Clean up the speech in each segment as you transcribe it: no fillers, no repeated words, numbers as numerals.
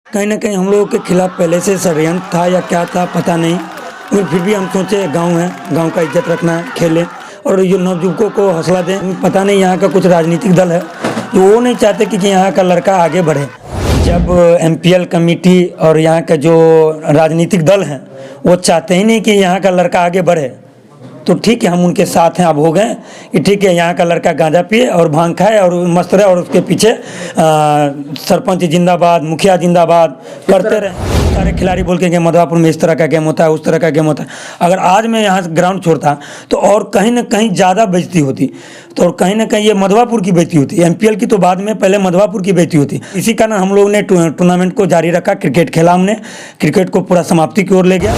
कहीं ना कहीं हम लोगों के खिलाफ पहले से षड्यंत्र था या क्या था पता नहीं, लेकिन फिर भी हम सोचे गांव है, गांव का इज्जत रखना, खेलें और ये नवयुवकों को हौसला दें। पता नहीं यहाँ का कुछ राजनीतिक दल है जो वो नहीं चाहते कि यहाँ का लड़का आगे बढ़े। जब एमपीएल कमेटी और यहाँ का जो राजनीतिक दल हैं वो चाहते ही नहीं कि यहाँ का लड़का आगे बढ़े, तो ठीक है हम उनके साथ हैं। अब हो गए कि ठीक है यहाँ का लड़का गांजा पिए और भांग खाए और मस्त रहे और उसके पीछे सरपंच जिंदाबाद, मुखिया जिंदाबाद करते रहे। सारे खिलाड़ी बोल के मधवापुर में इस तरह का गेम होता है, उस तरह का गेम होता है। अगर आज मैं यहाँ से ग्राउंड छोड़ता तो और कहीं ना कहीं ज़्यादा बेइज्जती होती, तो और कहीं ना कहीं ये मधवापुर की बेइज्जती होती। एमपीएल की तो बाद में, पहले मधवापुर की बेइज्जती होती। इसी कारण हम लोगों ने टूर्नामेंट को जारी रखा। क्रिकेट खेला हमने, क्रिकेट को पूरा समाप्ति की ओर ले गया।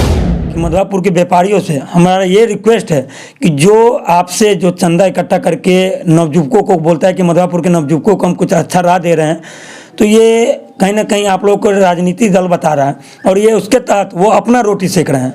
मधवापुर के व्यापारियों से हमारा ये रिक्वेस्ट है कि जो आपसे जो चंदा इकट्ठा करके नवयुवकों को बोलता है कि मधवापुर के नवयुवकों को हम कुछ अच्छा राह दे रहे हैं, तो ये कहीं ना कहीं आप लोगों को राजनीतिक दल बता रहा है और ये उसके तहत वो अपना रोटी सेक रहे हैं।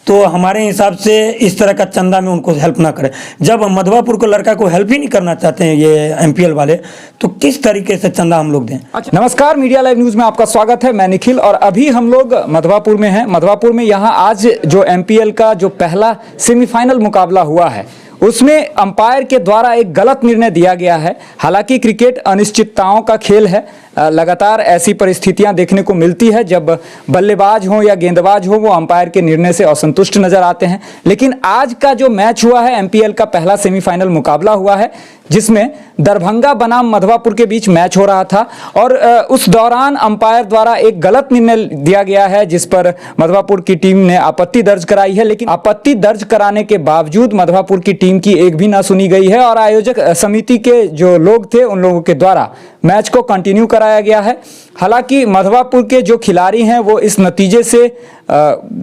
तो हमारे हिसाब से इस तरह का चंदा में उनको हेल्प ना करें। जब हम मधवापुर को लड़का को हेल्प ही नहीं करना चाहते हैं ये एमपीएल वाले, तो किस तरीके से चंदा हम लोग दें। अच्छा, नमस्कार, मीडिया लाइव न्यूज में आपका स्वागत है। मैं निखिल और अभी हम लोग मधवापुर में हैं। मधवापुर में यहाँ आज जो एमपीएल का जो पहला सेमीफाइनल मुकाबला हुआ है उसमें अंपायर के द्वारा एक गलत निर्णय दिया गया है। हालांकि क्रिकेट अनिश्चितताओं का खेल है, लगातार ऐसी परिस्थितियां देखने को मिलती है जब बल्लेबाज हो या गेंदबाज हो वो अंपायर के निर्णय से असंतुष्ट नजर आते हैं। लेकिन आज का जो मैच हुआ है, एमपीएल का पहला सेमीफाइनल मुकाबला हुआ है जिसमें दरभंगा बनाम मधवापुर के बीच मैच हो रहा था और उस दौरान अंपायर द्वारा एक गलत निर्णय दिया गया है जिस पर मधवापुर की टीम ने आपत्ति दर्ज कराई है। लेकिन आपत्ति दर्ज कराने के बावजूद मधवापुर की टीम की एक भी ना सुनी गई है और आयोजक समिति के जो लोग थे उन लोगों के द्वारा मैच को कंटिन्यू कराया गया है। हालांकि मधवापुर के जो खिलाड़ी हैं वो इस नतीजे से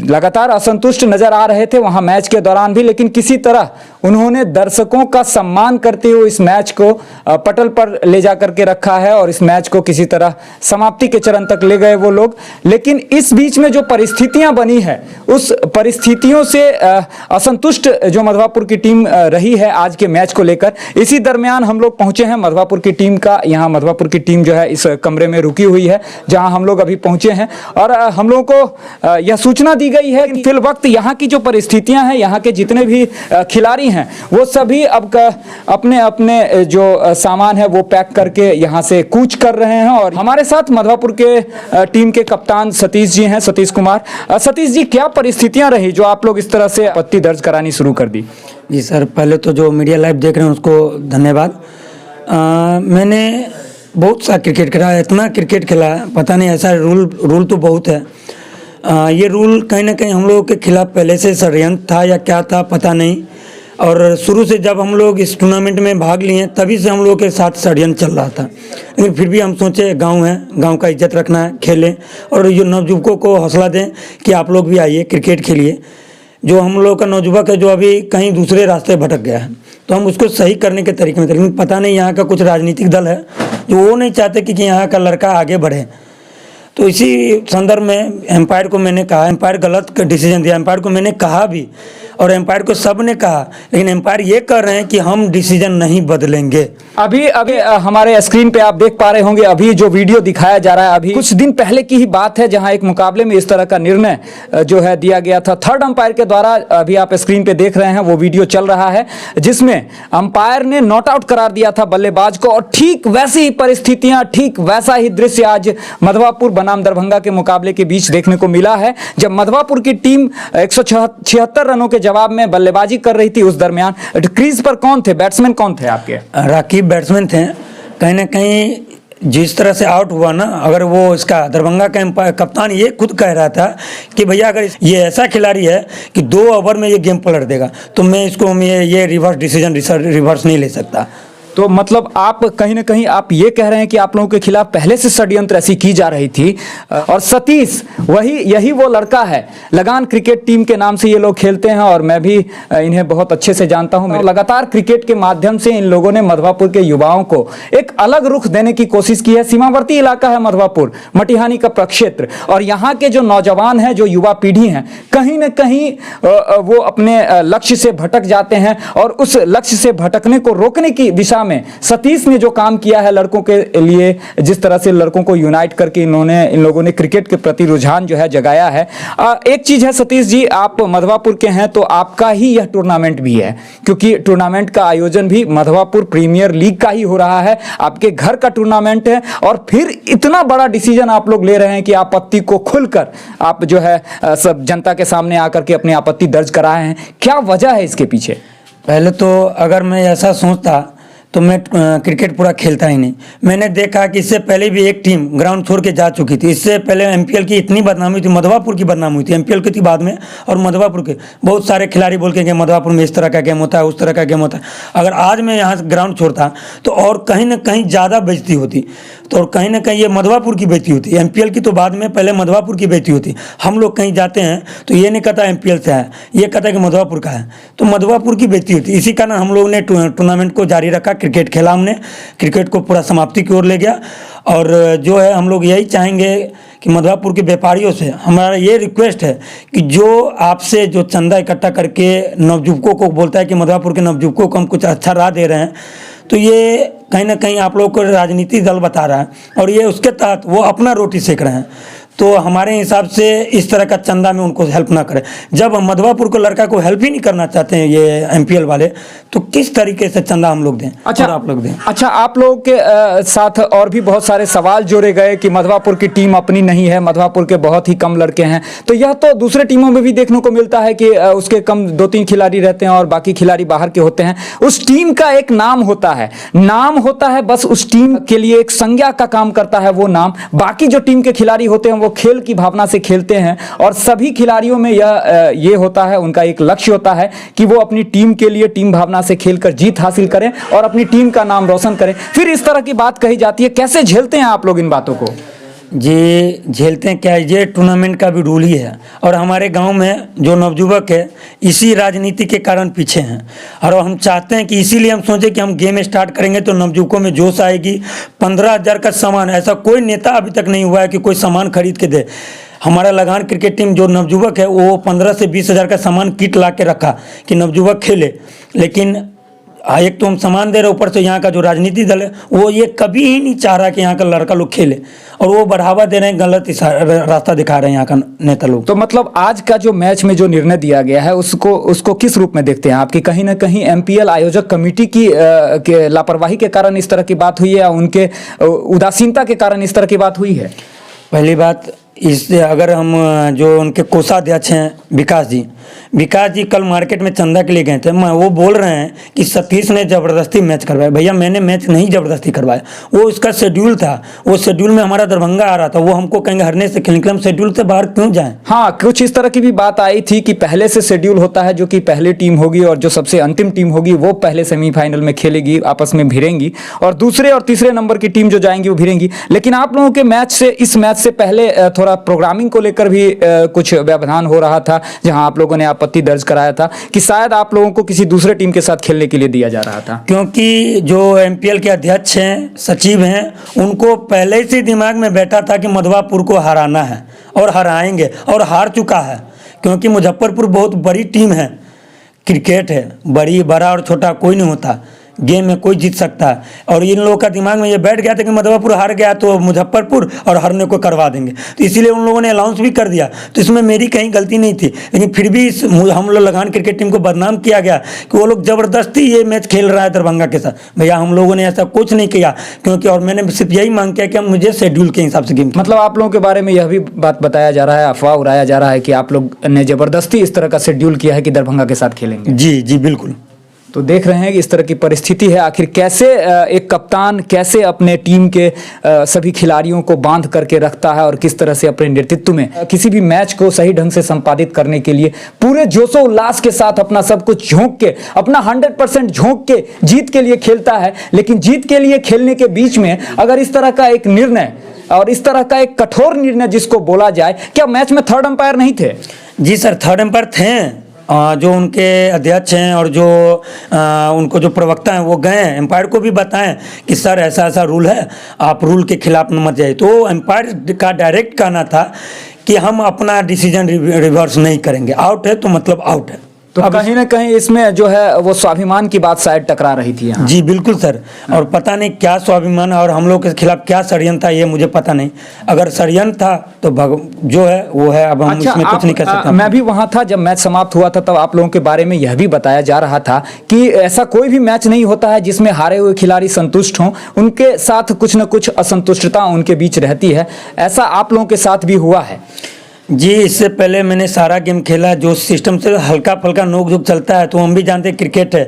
लगातार असंतुष्ट नजर आ रहे थे वहां मैच के दौरान भी, लेकिन किसी तरह उन्होंने दर्शकों का सम्मान करते हुए इस मैच को पटल पर ले जाकर के रखा है और इस मैच को किसी तरह समाप्ति के चरण तक ले गए वो लोग। लेकिन इस बीच में जो परिस्थितियां बनी है उस परिस्थितियों से असंतुष्ट जो मधवापुर की टीम रही है आज के मैच को लेकर। इसी दरमियान हम लोग पहुंचे हैं मधवापुर की टीम का, यहाँ मधवापुर की टीम जो है इस कमरे में रुकी हुई है जहां हम लोग अभी पहुंचे हैं और हम लोगों को यह सूचना दी गई है कि फिल वक्त यहाँ की जो परिस्थितियां हैं, यहाँ के जितने भी खिलाड़ी हैं वो सभी अब अपने अपने जो सामान है वो पैक करके यहाँ से कूच कर रहे हैं। और हमारे साथ मधवापुर के टीम के कप्तान सतीश जी हैं, सतीश कुमार। सतीश जी, क्या परिस्थितियां रही जो आप लोग इस तरह से आपत्ति दर्ज करानी शुरू कर दी? जी सर, पहले तो जो मीडिया लाइव देख रहे हैं उसको धन्यवाद। मैंने बहुत सा क्रिकेट खेला, इतना क्रिकेट खेला पता नहीं, ऐसा रूल तो बहुत है। ये रूल कहीं ना कहीं हम लोगों के खिलाफ पहले से षड्यंत्र था या क्या था पता नहीं, और शुरू से जब हम लोग इस टूर्नामेंट में भाग लिए तभी से हम लोगों के साथ षड्यंत्र चल रहा था। लेकिन फिर भी हम सोचे गांव है, गांव का इज्जत रखना, खेलें और ये नवयुवकों को हौसला दें कि आप लोग भी आइए क्रिकेट खेलिए। जो हम लोग का नवयुवक है जो अभी कहीं दूसरे रास्ते भटक गया है, तो हम उसको सही करने के तरीके में थे। लेकिन पता नहीं यहाँ का कुछ राजनीतिक दल है जो वो नहीं चाहते कि यहाँ का लड़का आगे बढ़े। तो इसी संदर्भ में एम्पायर को मैंने कहा, एम्पायर गलत डिसीजन दिया। एम्पायर को मैंने कहा भी और एम्पायर को सब ने कहा, लेकिन एम्पायर ये कर रहे हैं कि हम डिसीजन नहीं बदलेंगे। अभी हमारे स्क्रीन पे आप देख पा रहे होंगे, अभी जो वीडियो दिखाया जा रहा है अभी कुछ दिन पहले की ही बात है जहां एक मुकाबले में इस तरह का निर्णय जो है दिया गया था थर्ड अंपायर के द्वारा। अभी आप स्क्रीन पे देख रहे हैं वो वीडियो चल रहा है जिसमें अंपायर ने नॉट आउट करार दिया था बल्लेबाज को और ठीक वैसी ही परिस्थितियां, ठीक वैसा ही दृश्य आज मधवापुर बनाम दरभंगा के मुकाबले के बीच देखने को मिला है। जब मधवापुर की टीम 176 रनों के जवाब में बल्लेबाजी कर रही थी उस दरमियान क्रीज पर कौन थे, बैट्समैन कौन थे आपके? राकीब बैट्समैन थे। कहीं ना कहीं जिस तरह से आउट हुआ ना, अगर वो इसका दरभंगा का कप्तान ये खुद कह रहा था कि भैया अगर ये ऐसा खिलाड़ी है कि 2 ओवर में ये गेम पलट देगा तो मैं इसको ये रिवर्स डिसीजन रिवर्स नहीं ले सकता। तो मतलब आप कहीं ना कहीं आप ये कह रहे हैं कि आप लोगों के खिलाफ पहले से षड्यंत्र ऐसी की जा रही थी। और सतीश यही वो लड़का है, लगान क्रिकेट टीम के नाम से ये लोग खेलते हैं और मैं भी इन्हें बहुत अच्छे से जानता हूं। लगातार क्रिकेट के माध्यम से इन लोगों ने मधवापुर के युवाओं को एक अलग रुख देने की कोशिश की है। सीमावर्ती इलाका है मधवापुर, मटिहानी का प्रक्षेत्र, और यहाँ के जो नौजवान हैं, जो युवा पीढ़ी हैं, कहीं ना कहीं वो अपने लक्ष्य से भटक जाते हैं और उस लक्ष्य से भटकने को रोकने की दिशा में सतीश ने जो काम किया है लड़कों के लिए, जिस तरह से लड़कों को यूनाइट करके इन लोगों ने क्रिकेट के प्रति रुझान जो है जगाया है। एक चीज है सतीश जी, आप मधवापुर के हैं तो आपका ही यह टूर्नामेंट भी है, क्योंकि टूर्नामेंट का आयोजन भी मधवापुर प्रीमियर लीग का ही हो रहा है, आपके घर का टूर्नामेंट है, और फिर इतना बड़ा डिसीजन आप लोग ले रहे हैं कि आपत्ति को खुलकर आप जो है सब जनता के सामने आकर के अपनी आपत्ति दर्ज कराए हैं। क्या वजह है इसके पीछे? पहले तो अगर मैं ऐसा सोचता तो मैं क्रिकेट पूरा खेलता ही नहीं। मैंने देखा कि इससे पहले भी एक टीम ग्राउंड छोड़ के जा चुकी थी। इससे पहले एमपीएल की इतनी बदनामी थी, मधवापुर की बदनामी हुई थी, एमपीएल की थी बाद में, और मधवापुर के बहुत सारे खिलाड़ी बोल के गए मधवापुर में इस तरह का गेम होता है, उस तरह का गेम होता है। अगर आज मैं यहाँ से ग्राउंड छोड़ता तो और कहीं ना कहीं ज़्यादा बेइज्जती होती, तो और कहीं ना कहीं ये मधवापुर की बेइज्जती होती। एमपीएल की तो बाद में, पहले मधवापुर की बेइज्जती होती। हम लोग कहीं जाते हैं तो ये नहीं कहता एमपीएल से है, ये कहता है कि मधवापुर का है, तो मधवापुर की बेइज्जती होती। इसी कारण हम लोग ने टूर्नामेंट को जारी रखा, क्रिकेट खेला हमने, क्रिकेट को पूरा समाप्ति की ओर ले गया। और जो है हम लोग यही चाहेंगे कि मधवापुर के व्यापारियों से हमारा ये रिक्वेस्ट है कि जो आपसे जो चंदा इकट्ठा करके नवयुवकों को बोलता है कि मधवापुर के नवयुवकों को हम कुछ अच्छा राह दे रहे हैं, तो ये कहीं ना कहीं आप लोग को राजनीतिक दल बता रहा है और ये उसके तहत वो अपना रोटी सेक रहे हैं। तो हमारे हिसाब से इस तरह का चंदा में उनको हेल्प ना करें। जब हम मधवापुर को लड़का को हेल्प ही नहीं करना चाहते हैं ये एमपीएल वाले, तो किस तरीके से चंदा हम लोग दें? अच्छा, और आप लोग दें? अच्छा, आप लोगों के साथ और भी बहुत सारे सवाल जोड़े गए कि मधवापुर की टीम अपनी नहीं है, मधवापुर के बहुत ही कम लड़के हैं। तो यह तो दूसरे टीमों में भी देखने को मिलता है कि उसके कम 2-3 खिलाड़ी रहते हैं और बाकी खिलाड़ी बाहर के होते हैं। उस टीम का एक नाम होता है, बस उस टीम के लिए एक संज्ञा का काम करता है वो नाम। बाकी जो टीम के खिलाड़ी होते हैं वो खेल की भावना से खेलते हैं, और सभी खिलाड़ियों में ये होता है, उनका एक लक्ष्य होता है कि वो अपनी टीम के लिए टीम भावना से खेलकर जीत हासिल करें और अपनी टीम का नाम रोशन करें। फिर इस तरह की बात कही जाती है, कैसे झेलते हैं आप लोग इन बातों को? जी झेलते हैं क्या, ये टूर्नामेंट का भी रूल ही है। और हमारे गांव में जो नवयुवक है इसी राजनीति के कारण पीछे हैं, और हम चाहते हैं कि इसीलिए हम सोचे कि हम गेम स्टार्ट करेंगे तो नवयुवकों में जोश आएगी। 15,000 का सामान, ऐसा कोई नेता अभी तक नहीं हुआ है कि कोई सामान खरीद के दे। हमारा लगान क्रिकेट टीम जो नवयुवक है वो 15 से 20,000 का सामान किट ला के रखा कि नवयुवक खेले। लेकिन एक तो हम सामान दे रहे, ऊपर से यहाँ का जो राजनीति दल है वो ये कभी ही नहीं चाह रहा कि यहाँ का लड़का लोग खेले, और वो बढ़ावा दे रहे हैं, गलत रास्ता दिखा रहे हैं यहाँ का नेता लोग। तो मतलब आज का जो मैच में जो निर्णय दिया गया है उसको किस रूप में देखते हैं आपकी? कहीं ना कहीं एमपीएल आयोजक कमेटी की लापरवाही के कारण इस तरह की बात हुई है या उनके उदासीनता के कारण इस तरह की बात हुई है? पहली बात, इससे अगर हम जो उनके कोषाध्यक्ष हैं विकास जी कल मार्केट में चंदा के लिए गए थे, वो बोल रहे हैं कि सतीश ने ज़बरदस्ती मैच करवाया। भैया मैंने मैच नहीं ज़बरदस्ती करवाया, वो उसका शेड्यूल था, वो शेड्यूल में हमारा दरभंगा आ रहा था, वो हमको कहेंगे हरने से खेलने के लिए हम शेड्यूल से बाहर क्यों जाएं? हाँ, कुछ इस तरह की भी बात आई थी कि पहले से शेड्यूल होता है, जो कि पहली टीम होगी और जो सबसे अंतिम टीम होगी वो पहले सेमीफाइनल में खेलेगी, आपस में भिड़ेंगी, और दूसरे और तीसरे नंबर की टीम जो जाएंगी वो भिड़ेंगी। लेकिन आप लोगों के इस मैच से पहले थोड़ा प्रोग्रामिंग को लेकर भी कुछ व्यवधान हो रहा था, जहां आप लोगों ने आपत्ति दर्ज कराया था कि शायद आप लोगों को किसी दूसरे टीम के साथ खेलने के लिए दिया जा रहा था। क्योंकि जो एमपीएल के अध्यक्ष हैं, सचिव हैं, उनको पहले से दिमाग में बैठा था कि मधवापुर को हराना है और हराएंगे, और हार चुका है। क्योंकि मुजफ्फरपुर बहुत बड़ी टीम है, क्रिकेट है, बड़ा और छोटा कोई नहीं होता, गेम में कोई जीत सकता है। और इन लोगों का दिमाग में ये बैठ गया था कि मधवापुर हार गया तो मुजफ्फरपुर और हारने को करवा देंगे, तो इसीलिए उन लोगों ने अनाउंस भी कर दिया। तो इसमें मेरी कहीं गलती नहीं थी, लेकिन फिर भी हम लोग लगान क्रिकेट टीम को बदनाम किया गया कि वो लोग ज़बरदस्ती ये मैच खेल रहा है दरभंगा के साथ। भैया हम लोगों ने ऐसा कुछ नहीं किया, क्योंकि और मैंने सिर्फ यही मांग किया कि मुझे शेड्यूल के हिसाब से गेम। मतलब आप लोगों के बारे में यह भी बात बताया जा रहा है, अफवाह उड़ाया जा रहा है कि आप लोग ने ज़बरदस्ती इस तरह का शेड्यूल किया है कि दरभंगा के साथ खेलेंगे? जी बिल्कुल। तो देख रहे हैं कि इस तरह की परिस्थिति है। आखिर कैसे एक कप्तान कैसे अपने टीम के सभी खिलाड़ियों को बांध करके रखता है और किस तरह से अपने नेतृत्व में किसी भी मैच को सही ढंग से संपादित करने के लिए पूरे जोशो उल्लास के साथ अपना सब कुछ झोंक के, अपना 100% झोंक के जीत के लिए खेलता है। लेकिन जीत के लिए खेलने के बीच में अगर इस तरह का एक निर्णय और इस तरह का एक कठोर निर्णय जिसको बोला जाए, क्या मैच में थर्ड अंपायर नहीं थे? जी सर, थर्ड अंपायर थे। जो उनके अध्यक्ष हैं और जो उनको जो प्रवक्ता हैं वो गए हैं एम्पायर को भी बताएं कि सर ऐसा ऐसा रूल है, आप रूल के खिलाफ मत जाइए। तो एम्पायर का डायरेक्ट कहना था कि हम अपना डिसीजन रिवर्स नहीं करेंगे, आउट है तो मतलब आउट है। तो कहीं ना कहीं इसमें जो है वो स्वाभिमान की बात शायद टकरा रही थी यहाँ। जी बिल्कुल सर, और पता नहीं क्या स्वाभिमान और हम लोग के खिलाफ क्या षड्यंत्र था, ये मुझे पता नहीं। अगर षड्यंत्र था तो जो है वो है, अब हम इसमें कुछ नहीं कर सकते। मैं भी वहां था जब मैच समाप्त हुआ था, तब आप लोगों के बारे में यह भी बताया जा रहा था कि ऐसा कोई भी मैच नहीं होता है जिसमें हारे हुए खिलाड़ी संतुष्ट हों, उनके साथ कुछ न कुछ असंतुष्टता उनके बीच रहती है। ऐसा आप लोगों के साथ भी हुआ है? जी, इससे पहले मैंने सारा गेम खेला, जो सिस्टम से हल्का फुल्का नोक झोंक चलता है, तो हम भी जानते हैं क्रिकेट है,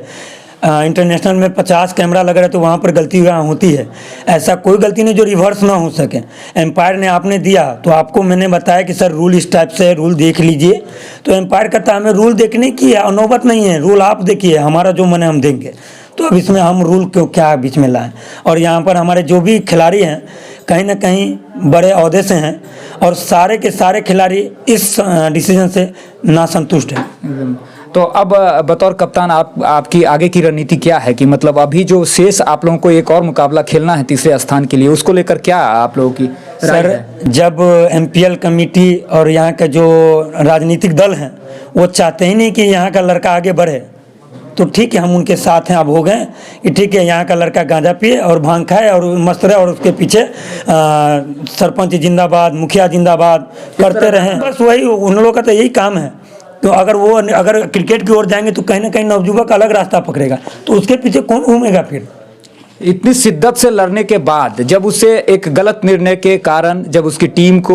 इंटरनेशनल में 50 कैमरा लग रहा है तो वहाँ पर गलती होती है। ऐसा कोई गलती नहीं जो रिवर्स ना हो सके। एम्पायर ने आपने दिया तो आपको मैंने बताया कि सर रूल इस टाइप से है, रूल देख लीजिए। तो एम्पायर कहता है हमें रूल देखने की नौबत नहीं है, रूल आप देखिए, हमारा जो मन है हम देंगे। तो अब इसमें हम रूल क्यों क्या बीच में लाएं? और यहाँ पर हमारे जो भी खिलाड़ी हैं कहीं ना कहीं बड़े ओहदे से हैं, और सारे के सारे खिलाड़ी इस डिसीजन से नासंतुष्ट हैं। तो अब बतौर कप्तान आपकी आगे की रणनीति क्या है कि मतलब अभी जो शेष आप लोगों को एक और मुकाबला खेलना है तीसरे स्थान के लिए, उसको लेकर क्या आप लोगों की राय है? जब एमपीएल कमेटी और यहाँ के जो राजनीतिक दल हैं वो चाहते ही नहीं कि यहाँ का लड़का आगे बढ़े, तो ठीक है हम उनके साथ हैं। अब हो गए कि ठीक है यहाँ का लड़का गांजा पिए और भांग खाए और मस्त रहे, और उसके पीछे सरपंच जिंदाबाद, मुखिया जिंदाबाद करते रहें, बस वही उन लोगों का तो यही काम है। तो अगर क्रिकेट की ओर जाएंगे तो कहीं ना कहीं नवयुवक अलग रास्ता पकड़ेगा, तो उसके पीछे कौन घूमेगा फिर? इतनी शिद्दत से लड़ने के बाद जब उसे एक गलत निर्णय के कारण जब उसकी टीम को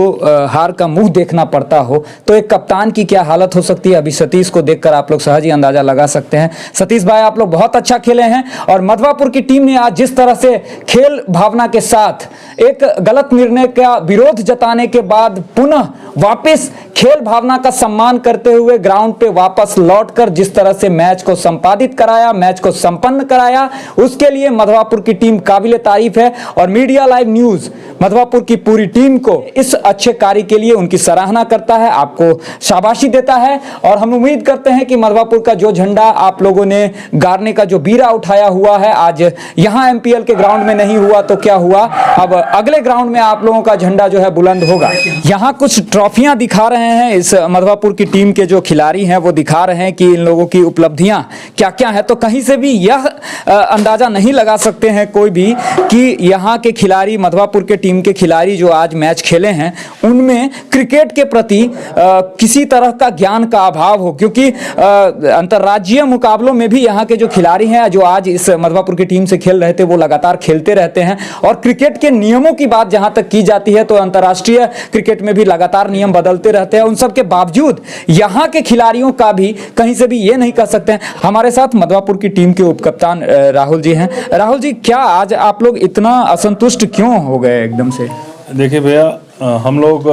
हार का मुंह देखना पड़ता हो, तो एक कप्तान की क्या हालत हो सकती है? अभी सतीश को देखकर आप लोग सहज ही अंदाजा लगा सकते हैं। सतीश भाई, आप लोग बहुत अच्छा खेले हैं, और मधवापुर की टीम ने आज जिस तरह से खेल भावना के साथ एक गलत निर्णय का विरोध जताने के बाद पुनः वापस खेल भावना का सम्मान करते हुए ग्राउंड पे वापस लौटकर जिस तरह से मैच को संपादित कराया, मैच को संपन्न कराया, उसके लिए मधवापुर की टीम काबिले तारीफ है। और मीडिया लाइव न्यूज मधवापुर की पूरी टीम को इस अच्छे कार्य के लिए उनकी सराहना करता है, आपको शाबाशी देता है। और हम उम्मीद करते हैं कि मधवापुर का जो झंडा आप लोगों ने गाड़ने का जो बीरा उठाया हुआ है, आज यहां एमपीएल के ग्राउंड में नहीं हुआ तो क्या हुआ, अब अगले ग्राउंड में आप लोगों का झंडा जो है बुलंद होगा। यहां कुछ ट्रॉफियां दिखा रहे हैं इस मधवापुर की टीम के जो खिलाड़ी हैं, वो दिखा रहे हैं कि इन लोगों की उपलब्धियां क्या क्या है। तो कहीं से भी यह अंदाजा नहीं लगा सकते हैं कोई भी कि यहाँ के खिलाड़ी, मधवापुर के टीम के खिलाड़ी जो आज मैच खेले हैं, उनमें क्रिकेट के प्रति किसी तरह का ज्ञान का अभाव हो, क्योंकि अंतर्राज्यीय मुकाबलों में भी यहाँ के जो खिलाड़ी हैं जो आज इस मधवापुर की टीम से खेल रहे थे, वो लगातार खेलते रहते हैं। और क्रिकेट के नियमों की बात जहाँ तक की जाती है तो अंतर्राष्ट्रीय क्रिकेट में भी लगातार नियम बदलते रहते हैं। उन सब के बावजूद यहाँ के खिलाड़ियों का भी कहीं से भी ये नहीं कह सकते हैं। हमारे साथ मधवापुर की टीम के उपकप्तान राहुल जी हैं। राहुल जी, क्या आज आप लोग इतना असंतुष्ट क्यों हो गए एकदम से? देखिए भैया, हम लोग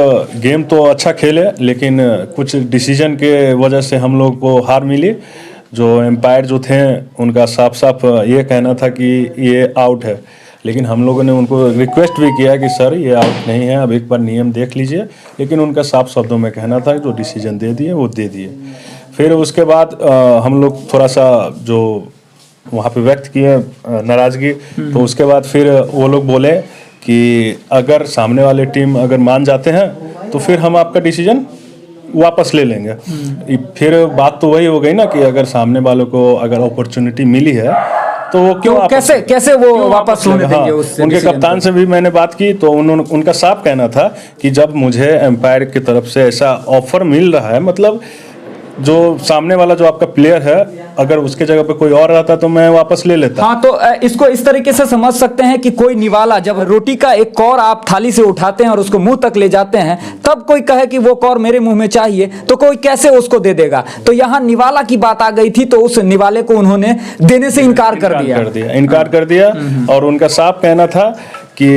गेम तो अच्छा खेले, लेकिन कुछ डिसीजन के वजह से हम लोग को हार मिली। जो एम्पायर जो थे उनका साफ साफ ये कहना था कि ये आउट है, लेकिन हम लोगों ने उनको रिक्वेस्ट भी किया कि सर ये आउट नहीं है, अब एक बार नियम देख लीजिए, लेकिन उनका साफ शब्दों में कहना था जो डिसीजन दे दिए वो दे दिए। फिर उसके बाद हम लोग थोड़ा सा जो वहाँ पे व्यक्त किए नाराज़गी, तो उसके बाद फिर वो लोग बोले कि अगर सामने वाले टीम अगर मान जाते हैं तो फिर हम आपका डिसीजन वापस ले लेंगे। फिर बात तो वही हो गई ना कि अगर सामने वालों को अगर अपॉर्चुनिटी मिली है तो वो क्यों कैसे वो वापस होने देंगे? उससे उनके कप्तान से भी मैंने बात की तो उनका साफ कहना था कि जब मुझे एम्पायर की तरफ से ऐसा ऑफर मिल रहा है, मतलब जो सामने वाला जो आपका प्लेयर है, अगर उसके जगह पे कोई और रहता तो मैं वापस ले लेता। हाँ, तो इसको इस तरीके से समझ सकते हैं कि कोई निवाला जब रोटी का एक कौर आप थाली से उठाते हैं और उसको मुंह तक ले जाते हैं, तब कोई कहे कि वो कौर मेरे मुंह में चाहिए, तो कोई कैसे उसको दे देगा? तो यहाँ निवाला की बात आ गई थी, तो उस निवाले को उन्होंने देने से इनकार कर दिया। और उनका साफ कहना था कि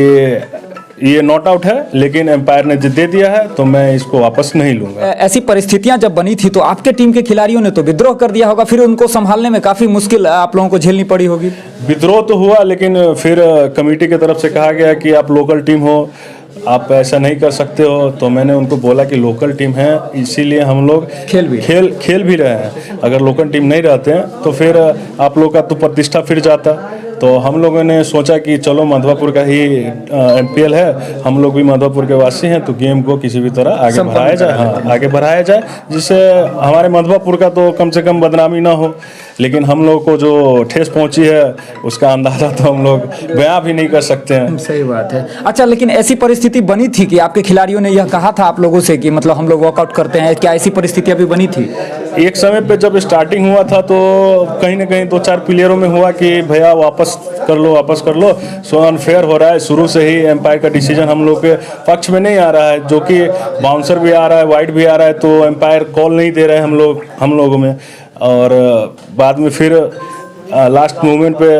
ये नॉट आउट है, लेकिन एम्पायर ने दे दिया है तो मैं इसको वापस नहीं लूंगा। ऐसी परिस्थितियां जब बनी थी तो आपके टीम के खिलाड़ियों ने तो विद्रोह कर दिया होगा, फिर उनको संभालने में काफी मुश्किल आप लोगों को झेलनी पड़ी होगी। विद्रोह तो हुआ, लेकिन फिर कमेटी की तरफ से कहा गया कि आप लोकल टीम हो, आप ऐसा नहीं कर सकते हो। तो मैंने उनको बोला कि लोकल टीम है, इसीलिए हम लोग खेल भी रहे हैं। अगर लोकल टीम नहीं रहते हैं तो फिर आप लोग का तो प्रतिष्ठा फिर जाता। तो हम लोगों ने सोचा कि चलो मधवापुर का ही MPL है, हम लोग भी मधवापुर के वासी हैं, तो गेम को किसी भी तरह आगे बढ़ाया जाए। हाँ, आगे बढ़ाया जाए, जिससे हमारे मधवापुर का तो कम से कम बदनामी ना हो। लेकिन हम लोग को जो ठेस पहुंची है उसका अंदाजा तो हम लोग बयां भी नहीं कर सकते हैं। सही बात है। अच्छा, लेकिन ऐसी परिस्थिति बनी थी कि आपके खिलाड़ियों ने यह कहा था आप लोगों से कि मतलब हम लोग वॉकआउट करते हैं, क्या ऐसी परिस्थिति अभी बनी थी? एक समय पे जब स्टार्टिंग हुआ था तो कहीं ना कहीं 2-4 प्लेयरों में हुआ कि भैया वापस कर लो, सो अनफेयर हो रहा है। शुरू से ही एम्पायर का डिसीजन हम लोग के पक्ष में नहीं आ रहा है, जो कि बाउंसर भी आ रहा है, वाइड भी आ रहा है, तो एम्पायर कॉल नहीं दे रहे हैं हम लोगों में। और बाद में फिर लास्ट मोमेंट पे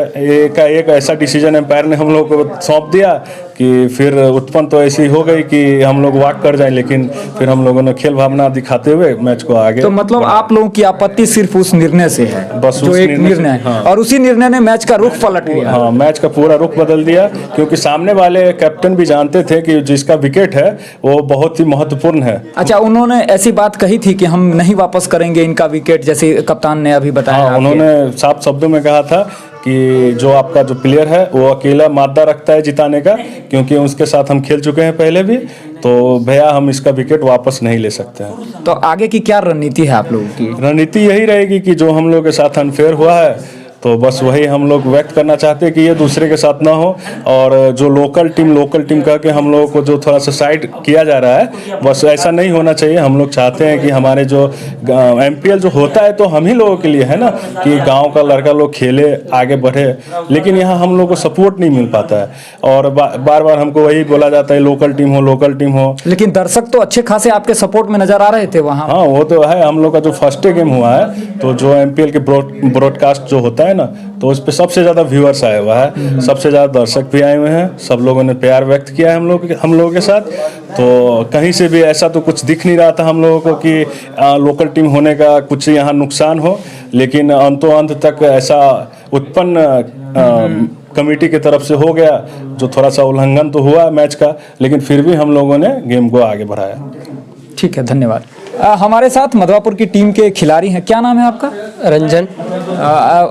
एक ऐसा डिसीजन एम्पायर ने हम लोग को सौंप दिया कि फिर उत्पन्न तो ऐसी हो गई कि हम लोग वॉक कर जाएं, लेकिन फिर हम लोगों ने खेल भावना दिखाते हुए मैच को आगे। तो मतलब आप लोगों की आपत्ति सिर्फ उस निर्णय से है, बस जो उस एक निर्णय निर्णय है। हाँ। और उसी निर्णय ने मैच का रुख पलट दिया। हाँ, मैच का पूरा रुख बदल दिया, क्योंकि सामने वाले कैप्टन भी जानते थे कि जिसका विकेट है वो बहुत ही महत्वपूर्ण है। अच्छा, उन्होंने ऐसी बात कही थी कि हम नहीं वापस करेंगे इनका विकेट, जैसे कप्तान ने अभी बताया? हाँ, उन्होंने साफ शब्दों में कहा था कि जो आपका जो प्लेयर है वो अकेला मादा रखता है जिताने का, क्योंकि उसके साथ हम खेल चुके हैं पहले भी, तो भैया हम इसका विकेट वापस नहीं ले सकते हैं। तो आगे की क्या रणनीति है आप लोगों की? रणनीति यही रहेगी कि जो हम लोग के साथ अनफेयर हुआ है तो बस वही हम लोग व्यक्त करना चाहते हैं कि ये दूसरे के साथ ना हो। और जो लोकल टीम कह के हम लोगों को जो थोड़ा सा साइड किया जा रहा है, बस ऐसा नहीं होना चाहिए। हम लोग चाहते हैं कि हमारे जो MPL जो होता है तो हम ही लोगों के लिए है ना, कि गांव का लड़का लोग खेले, आगे बढ़े, लेकिन यहाँ हम लोग को सपोर्ट नहीं मिल पाता है। और बार बार हमको वही बोला जाता है लोकल टीम हो। लेकिन दर्शक तो अच्छे खासे आपके सपोर्ट में नजर आ रहे थे वहाँ। हाँ, वो तो है। हम लोग का जो फर्स्ट गेम हुआ है, तो जो MPL के ब्रॉडकास्ट जो होता है ना, तो उस पे सबसे ज़्यादा व्यूअर्स आए हुआ है, सबसे ज़्यादा दर्शक भी आए हुए हैं, सब लोगों ने प्यार व्यक्त किया है हम लोगों के साथ। तो कहीं से भी ऐसा तो कुछ दिख नहीं रहा था हम लोगों को कि लोकल टीम होने का कुछ यहाँ नुकसान हो, लेकिन अंतों अंत तक ऐसा उत्पन्न कमेटी की तरफ से हो गया, जो थोड़ा सा उल्लंघन तो हुआ मैच का, लेकिन फिर भी हम लोगों ने गेम को आगे बढ़ाया। ठीक है, धन्यवाद। हमारे साथ मधवापुर की टीम के खिलाड़ी हैं, क्या नाम है आपका? रंजन।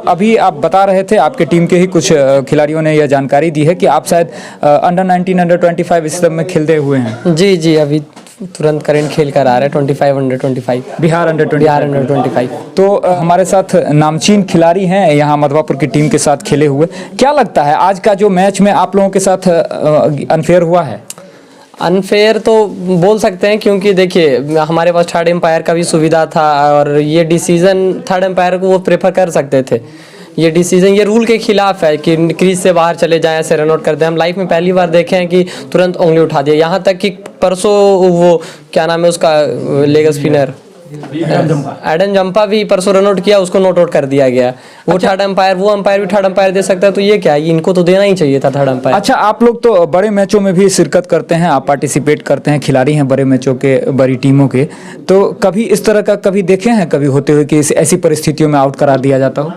अभी आप बता रहे थे आपके टीम के ही कुछ खिलाड़ियों ने यह जानकारी दी है कि आप शायद अंडर-19, अंडर-25 इस सब में खेलते हुए हैं। जी, अभी तुरंत करंट खेल कर आ रहे हैं 25 अंडर-25 बिहार अंडर-25। तो हमारे साथ नामचीन खिलाड़ी हैं यहाँ मधवापुर की टीम के साथ खेले हुए। क्या लगता है आज का जो मैच में आप लोगों के साथ अनफेयर हुआ है? अनफेयर तो बोल सकते हैं, क्योंकि देखिए हमारे पास थर्ड एम्पायर का भी सुविधा था और ये डिसीजन थर्ड एम्पायर को वो प्रेफर कर सकते थे। ये डिसीजन ये रूल के खिलाफ है कि क्रीज से बाहर चले जाएं, ऐसे रन आउट कर दें। हम लाइफ में पहली बार देखे हैं कि तुरंत उंगली उठा दिया। यहाँ तक कि परसों वो क्या नाम है उसका लेग स्पिनर एडन जंपा भी परसों रन आउट किया, उसको नोट आउट कर दिया गया। वो थर्ड एम्पायर, वो एम्पायर भी थर्ड एम्पायर दे सकता है, तो ये क्या है, इनको तो देना ही चाहिए था थर्ड एम्पायर। अच्छा, आप लोग तो बड़े मैचों में भी शिरकत करते हैं, आप पार्टिसिपेट करते हैं, खिलाड़ी हैं बड़े मैचों के, बड़ी टीमों के, तो कभी इस तरह का कभी देखे हैं कभी होते हुए कि ऐसी परिस्थितियों में आउट करा दिया जाता हो?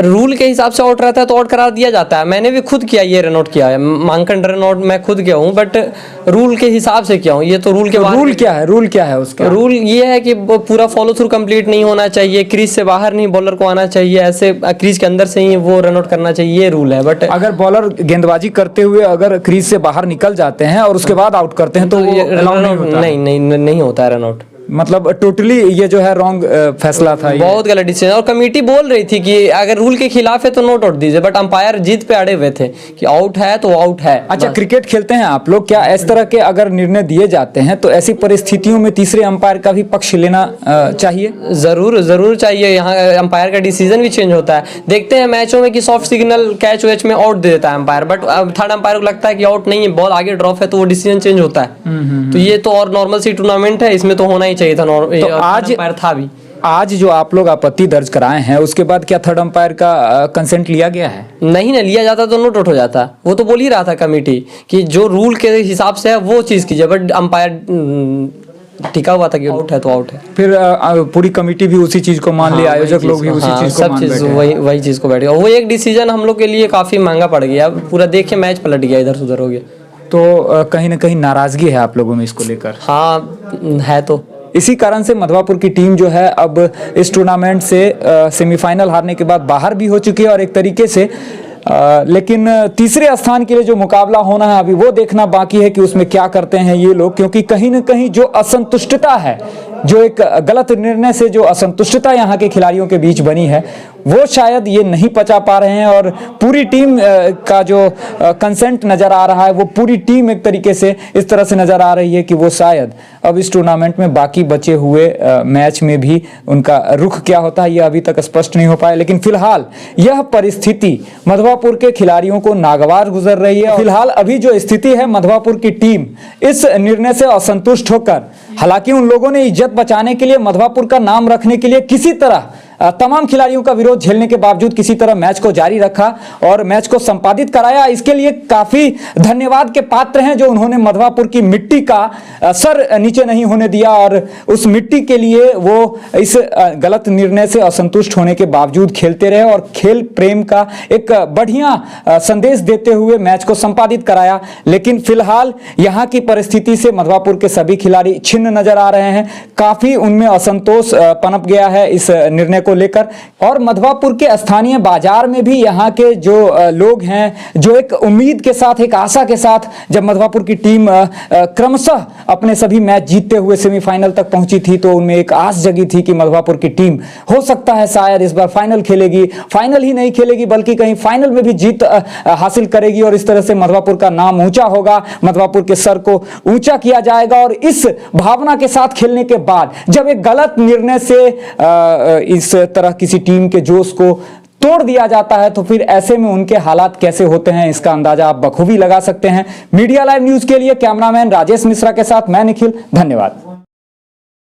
रूल के हिसाब से आउट रहता है तो आउट करार दिया जाता है। मैंने भी खुद किया, ये रन आउट किया है, मांकन रन आउट मैं खुद किया हूँ, बट रूल के हिसाब से किया हूँ। ये तो रूल के रूल क्या है उसका? रूल ये है कि पूरा फॉलो थ्रू कंप्लीट नहीं होना चाहिए, क्रीज से बाहर नहीं बॉलर को आना चाहिए, ऐसे क्रीज के अंदर से ही वो रन आउट करना चाहिए, ये रूल है। बट अगर बॉलर गेंदबाजी करते हुए अगर क्रीज से बाहर निकल जाते हैं और उसके बाद आउट करते हैं तो ये नहीं होता है रन आउट। मतलब टोटली ये जो है रॉन्ग फैसला था, बहुत गलत डिसीजन। और कमेटी बोल रही थी कि अगर रूल के खिलाफ है तो नोट आउट दीजिए, बट अंपायर जीत पे अड़े हुए थे कि आउट है तो आउट है। अच्छा, क्रिकेट खेलते हैं आप लोग, क्या इस तरह के अगर निर्णय दिए जाते हैं तो ऐसी परिस्थितियों में तीसरे अंपायर का भी पक्ष लेना चाहिए? जरूर चाहिए। यहाँ अंपायर का डिसीजन भी चेंज होता है। देखते हैं मैचों में कि सॉफ्ट सिग्नल कैच वैच में आउट दे देता है अंपायर, बट थर्ड अंपायर को लगता है कि आउट नहीं है, बॉल आगे ड्रॉप है, तो वो डिसीजन चेंज होता है। तो ये तो और नॉर्मल सी टूर्नामेंट है, इसमें तो होना ही चाहिए था। तो आज जो आप लोग आपत्ति दर्ज कराए हैं उसके बाद क्या थर्ड अंपायर का कंसेंट लिया गया है? नहीं ना, लिया जाता तो नोट आउट हो जाता। वो तो बोल ही रहा था कमेटी कि जो रूल के हिसाब से है वो चीज कीजिए, बट अंपायर टिका हुआ था कि आउट है तो आउट है। फिर पूरी कमेटी भी उसी चीज को मान लिया, आयोजक लोग भी उसी चीज को मान बैठे। सब चीज वही चीज को बैठ गया। वो एक डिसीजन हम लोग के लिए काफी महंगा पड़ गया, पूरा देख के मैच पलट गया, इधर से उधर हो गया। तो कहीं ना कहीं नाराजगी है आप लोगों में इसको लेकर? हाँ है। तो इसी कारण से मधवापुर की टीम जो है अब इस टूर्नामेंट से सेमीफाइनल हारने के बाद बाहर भी हो चुकी है और एक तरीके से लेकिन तीसरे स्थान के लिए जो मुकाबला होना है अभी वो देखना बाकी है कि उसमें क्या करते हैं ये लोग, क्योंकि कहीं ना कहीं जो असंतुष्टता है, जो एक गलत निर्णय से जो असंतुष्टता यहाँ के खिलाड़ियों के बीच बनी है, वो शायद ये नहीं पचा पा रहे हैं। और पूरी टीम का जो कंसेंट नज़र आ रहा है, वो पूरी टीम एक तरीके से इस तरह से नज़र आ रही है कि वो शायद अब इस टूर्नामेंट में बाकी बचे हुए मैच में भी उनका रुख क्या होता है ये अभी तक स्पष्ट नहीं हो पाया। लेकिन फिलहाल यह परिस्थिति मधवापुर के खिलाड़ियों को नागवार गुजर रही है। फिलहाल अभी जो स्थिति है, मधवापुर की टीम इस निर्णय से असंतुष्ट होकर, हालांकि उन लोगों ने इज्जत बचाने के लिए, मधवापुर का नाम रखने के लिए किसी तरह तमाम खिलाड़ियों का विरोध झेलने के बावजूद किसी तरह मैच को जारी रखा और मैच को संपादित कराया। इसके लिए काफी धन्यवाद के पात्र हैं जो उन्होंने मधवापुर की मिट्टी का सर नीचे नहीं होने दिया और उस मिट्टी के लिए वो इस गलत निर्णय से असंतुष्ट होने के बावजूद खेलते रहे और खेल प्रेम का एक बढ़िया संदेश देते हुए मैच को संपादित कराया। लेकिन फिलहाल यहाँ की परिस्थिति से मधवापुर के सभी खिलाड़ी छिन्न नजर आ रहे हैं, काफी उनमें असंतोष पनप गया है इस निर्णय को लेकर। और मधवापुर के स्थानीय बाजार में भी यहाँ के जो लोग हैं, जो एक उम्मीद के साथ, एक आशा के साथ जब मधवापुर की टीम क्रमशः अपने सभी मैच जीतते हुए सेमीफाइनल तक पहुंची थी, तो उनमें एक आस जगी थी कि मधवापुर की टीम हो सकता है शायद इस बार फाइनल खेलेगी, फाइनल ही नहीं खेलेगी बल्कि कहीं फाइनल में भी जीत हासिल करेगी और इस तरह से मधवापुर का नाम ऊंचा होगा, मधवापुर के सर को ऊंचा किया जाएगा। और इस भावना के साथ खेलने के बाद जब एक गलत निर्णय से इस तरह किसी टीम के जोश को तोड़ दिया जाता है, तो फिर ऐसे में उनके हालात कैसे होते हैं इसका अंदाजा आप बखूबी लगा सकते हैं। मीडिया लाइव न्यूज के लिए कैमरामैन राजेश मिश्रा के साथ मैं निखिल, धन्यवाद।